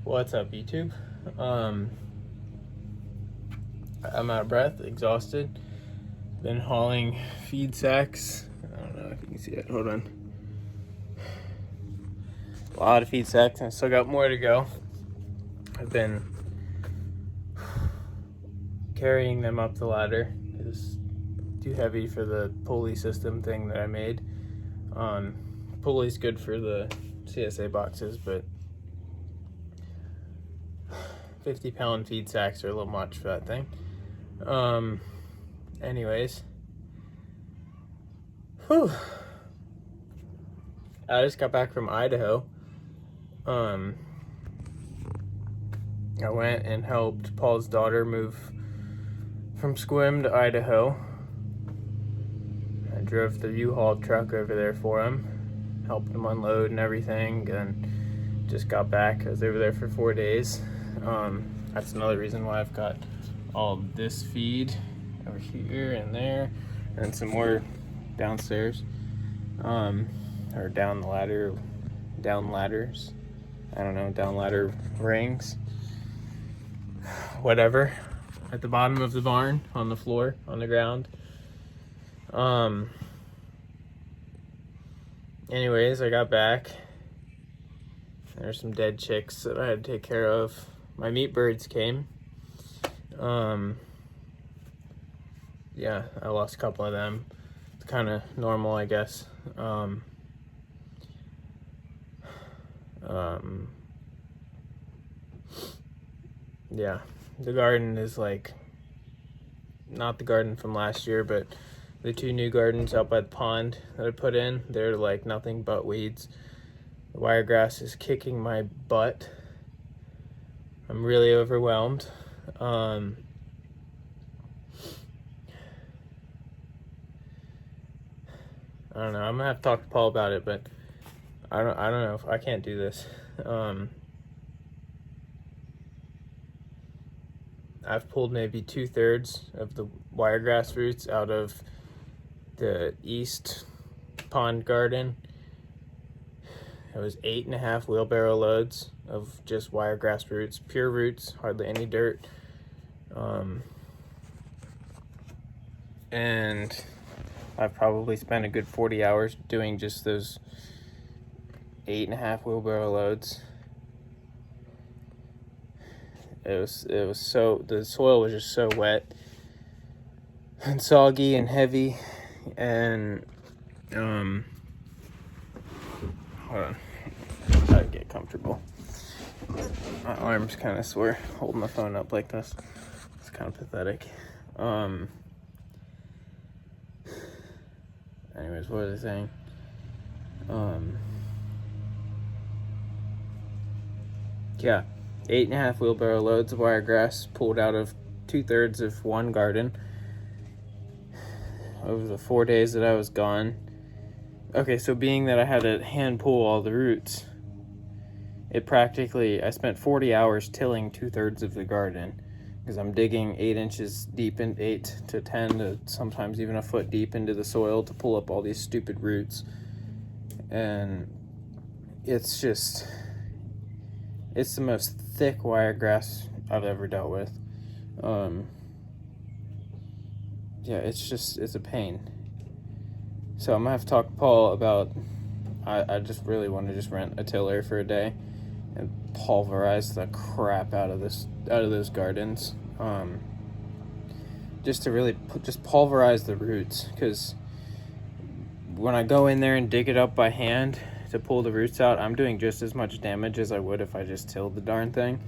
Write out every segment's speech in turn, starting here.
What's up, YouTube? I'm out of breath, exhausted. Been hauling feed sacks. I don't know if you can see it. Hold on. A lot of feed sacks, and I still got more to go. I've been carrying them up the ladder. It's too heavy for the pulley system thing that I made. Pulley's good for the CSA boxes, but 50-pound feed sacks are a little much for that thing. Anyways. Whew. I just got back from Idaho. I went and helped Paul's daughter move from Squim to Idaho. I drove the U-Haul truck over there for him, helped him unload and everything, and just got back. I was over there for 4 days. That's another reason why I've got all this feed over here and there, and some more downstairs, or down the ladder, down ladders. I don't know, down ladder rings, whatever, at the bottom of the barn, on the floor, on the ground. Anyways, I got back. There's some dead chicks that I had to take care of. My meat birds came. Yeah, I lost a couple of them. It's kind of normal, I guess. Yeah, the garden is like, not the garden from last year, but the 2 new gardens out by the pond that I put in, they're like nothing but weeds. The wiregrass is kicking my butt. I'm really overwhelmed. I don't know. I'm gonna have to talk to Paul about it, but I don't know if I can't do this. I've pulled maybe 2/3 of the wiregrass roots out of the east pond garden. It was 8.5 wheelbarrow loads of just wiregrass roots, pure roots, hardly any dirt. And I've probably spent a good 40 hours doing just those 8.5 wheelbarrow loads. It was so, the soil was just so wet and soggy and heavy, and hold on, try to get comfortable. My arm's kind of sore holding the phone up like this. It's kind of pathetic. Anyways, what was I saying? Yeah, 8.5 wheelbarrow loads of wiregrass pulled out of 2/3 of one garden over the 4 days that I was gone. Okay, so being that I had to hand pull all the roots, I spent 40 hours tilling 2/3 of the garden, because I'm digging 8 inches deep, in 8 to 10 to sometimes even a foot deep into the soil to pull up all these stupid roots. And it's the most thick wiregrass I've ever dealt with. Yeah, it's a pain. So I'm gonna have to talk to Paul about, I just really want to just rent a tiller for a day and pulverize the crap out of those gardens. Just to really just pulverize the roots, because when I go in there and dig it up by hand to pull the roots out, I'm doing just as much damage as I would if I just tilled the darn thing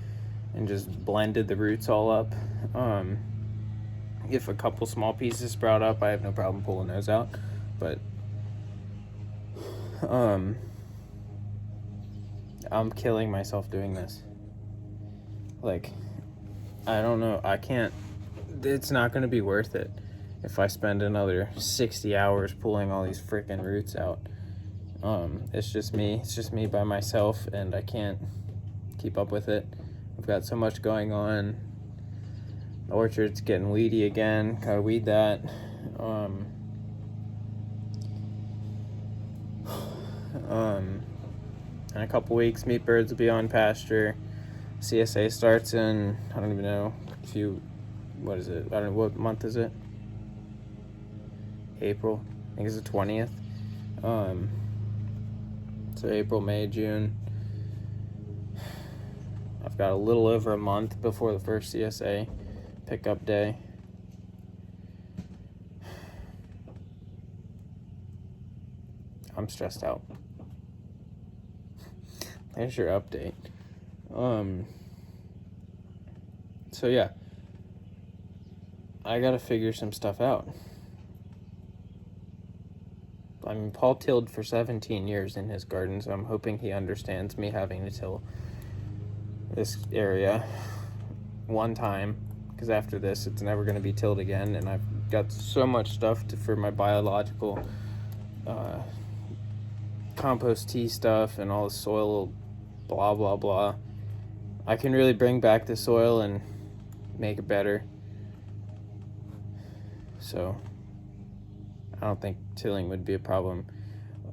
and just blended the roots all up. If a couple small pieces sprout up, I have no problem pulling those out, but I'm killing myself doing this. Like, I don't know, it's not going to be worth it if I spend another 60 hours pulling all these freaking roots out. It's just me by myself, and I can't keep up with it. I've got so much going on. The orchard's getting weedy again, gotta weed that. In a couple weeks, meat birds will be on pasture. CSA starts in, I don't even know, what is it? I don't know, what month is it? April. I think it's the 20th. So April, May, June. I've got a little over a month before the first CSA pickup day. I'm stressed out. There's your update. So yeah, I gotta figure some stuff out. I mean, Paul tilled for 17 years in his garden, so I'm hoping he understands me having to till this area one time, because after this it's never going to be tilled again, and I've got so much stuff for my biological compost tea stuff and all the soil blah blah blah. I can really bring back the soil and make it better, so I don't think tilling would be a problem.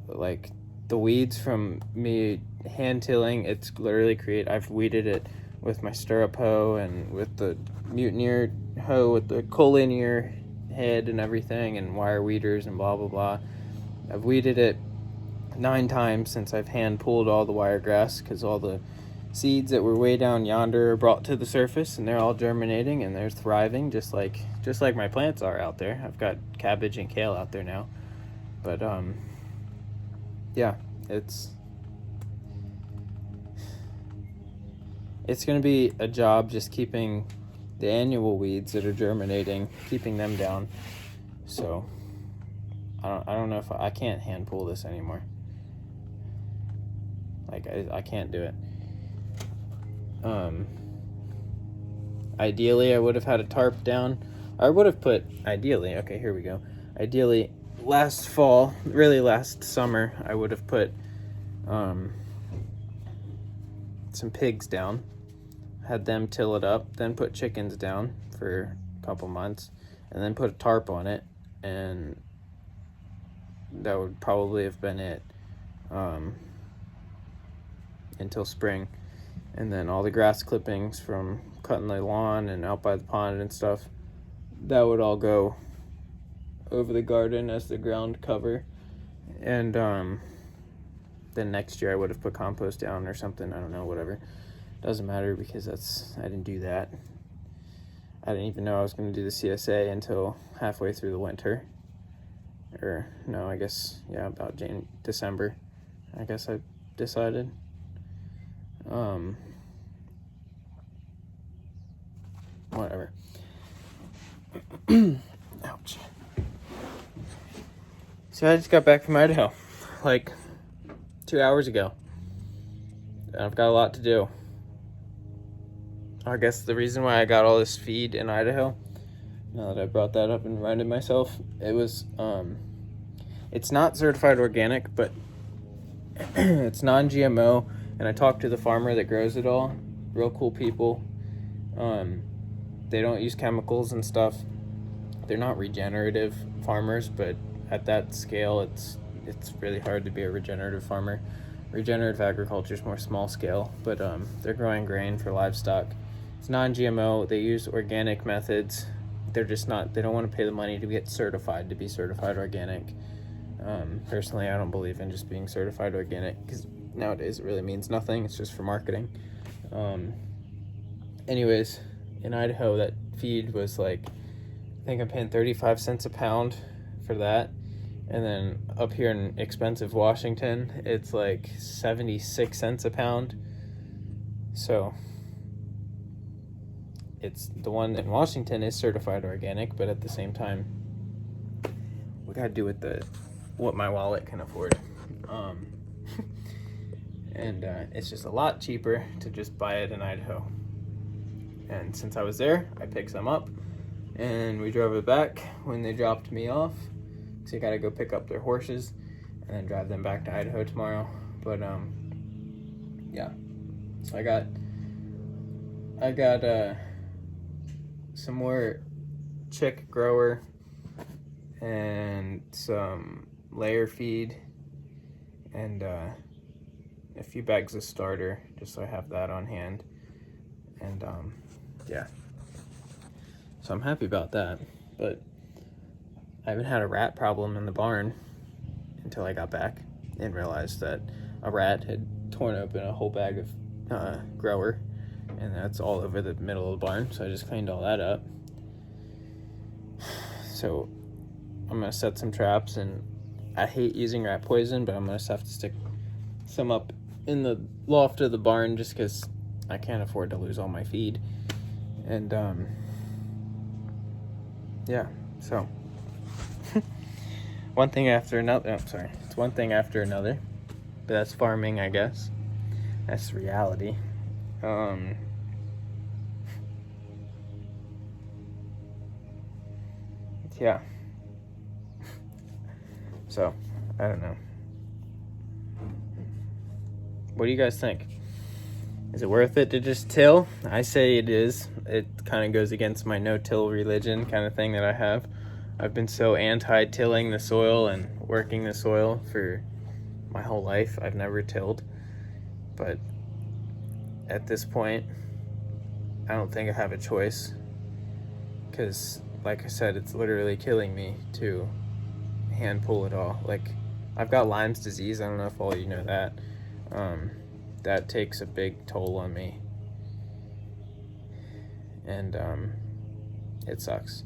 Like the weeds from me hand tilling, it's literally I've weeded it with my stirrup hoe and with the mutineer hoe with the collinear head and everything and wire weeders and blah blah blah. I've weeded it 9 times since I've hand pulled all the wiregrass, because all the seeds that were way down yonder are brought to the surface, and they're all germinating and they're thriving just like my plants are out there. I've got cabbage and kale out there now, but yeah, it's gonna be a job just keeping the annual weeds that are germinating, keeping them down. So I don't know if I can't hand pull this anymore. Like I can't do it. Ideally I would have had a tarp down. I would have put, okay, here we go. Ideally, last fall, really last summer, I would have put some pigs down, had them till it up, then put chickens down for a couple months, and then put a tarp on it, and that would probably have been it until spring. And then all the grass clippings from cutting the lawn and out by the pond and stuff, that would all go over the garden as the ground cover. And then next year I would have put compost down or something. I don't know, whatever. Doesn't matter, because I didn't do that. I didn't even know I was going to do the CSA until halfway through the winter. Or no, I guess, yeah, about December, I guess I decided. Whatever. Ouch. So I just got back from Idaho like 2 hours ago, and I've got a lot to do. I guess the reason why I got all this feed in Idaho, now that I brought that up and reminded myself, it was it's not certified organic, but it's non-GMO, and I talked to the farmer that grows it all. Real cool people. They don't use chemicals and stuff. They're not regenerative farmers, but at that scale, it's really hard to be a regenerative farmer. Regenerative agriculture is more small scale, but they're growing grain for livestock. It's non-GMO. They use organic methods. They're just not, they don't want to pay the money to get certified, to be certified organic. Personally, I don't believe in just being certified organic, because nowadays it really means nothing. It's just for marketing. Anyways, in Idaho, that feed was like, I think I'm paying 35 cents a pound for that. And then up here in expensive Washington, it's like 76 cents a pound. So it's the one in Washington is certified organic, but at the same time, we gotta do with what my wallet can afford. And it's just a lot cheaper to just buy it in Idaho. And since I was there, I picked some up, and we drove it back when they dropped me off. So you gotta go pick up their horses and then drive them back to Idaho tomorrow. But yeah. So I got some more chick grower and some layer feed and a few bags of starter, just so I have that on hand. And yeah, so I'm happy about that. But I haven't had a rat problem in the barn until I got back and realized that a rat had torn open a whole bag of grower, and that's all over the middle of the barn. So I just cleaned all that up. So I'm gonna set some traps, and I hate using rat poison, but I'm gonna have to stick some up in the loft of the barn just because I can't afford to lose all my feed. And yeah, so one thing after another. Oh, sorry, it's one thing after another, but that's farming, I guess. That's reality. Yeah. So, I don't know. What do you guys think? Is it worth it to just till? I say it is. It kind of goes against my no-till religion kind of thing that I have. I've been so anti-tilling the soil and working the soil for my whole life. I've never tilled. But at this point, I don't think I have a choice. Because, like I said, it's literally killing me to hand pull it all. Like, I've got Lyme's disease. I don't know if all you know that. That takes a big toll on me. And it sucks.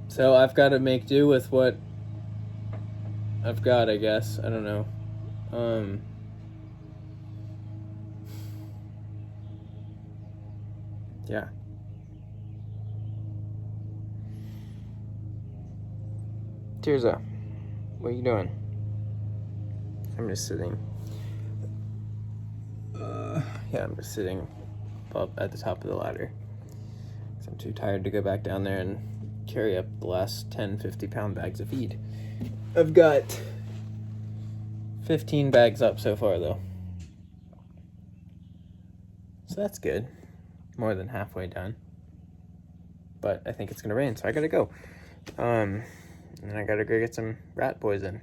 So I've got to make do with what I've got, I guess. I don't know. Yeah. Tirza, what are you doing? I'm just sitting. Yeah, I'm just sitting up at the top of the ladder. So I'm too tired to go back down there and carry up the last 10, 50-pound bags of feed. I've got 15 bags up so far, though. So that's good. More than halfway done. But I think it's going to rain, so I got to go. And I got to go get some rat poison.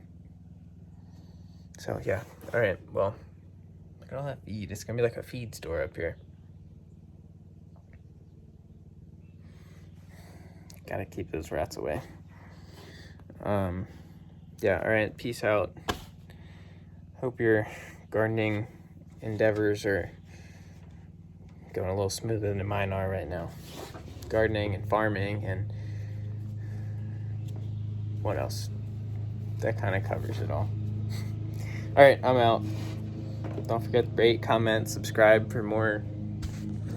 So, yeah. All right, well, look at all that feed. It's going to be like a feed store up here. Gotta keep those rats away. Yeah, all right, peace out. Hope your gardening endeavors are going a little smoother than mine are right now. Gardening and farming and what else? That kind of covers it all. All right, I'm out. Don't forget to rate, comment, subscribe for more.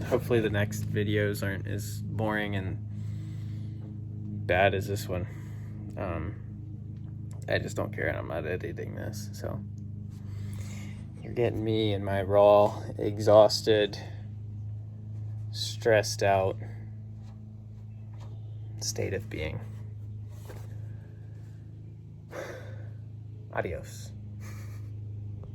Hopefully the next videos aren't as boring and bad as this one. I just don't care, and I'm not editing this, so you're getting me in my raw, exhausted, stressed out state of being. Adios.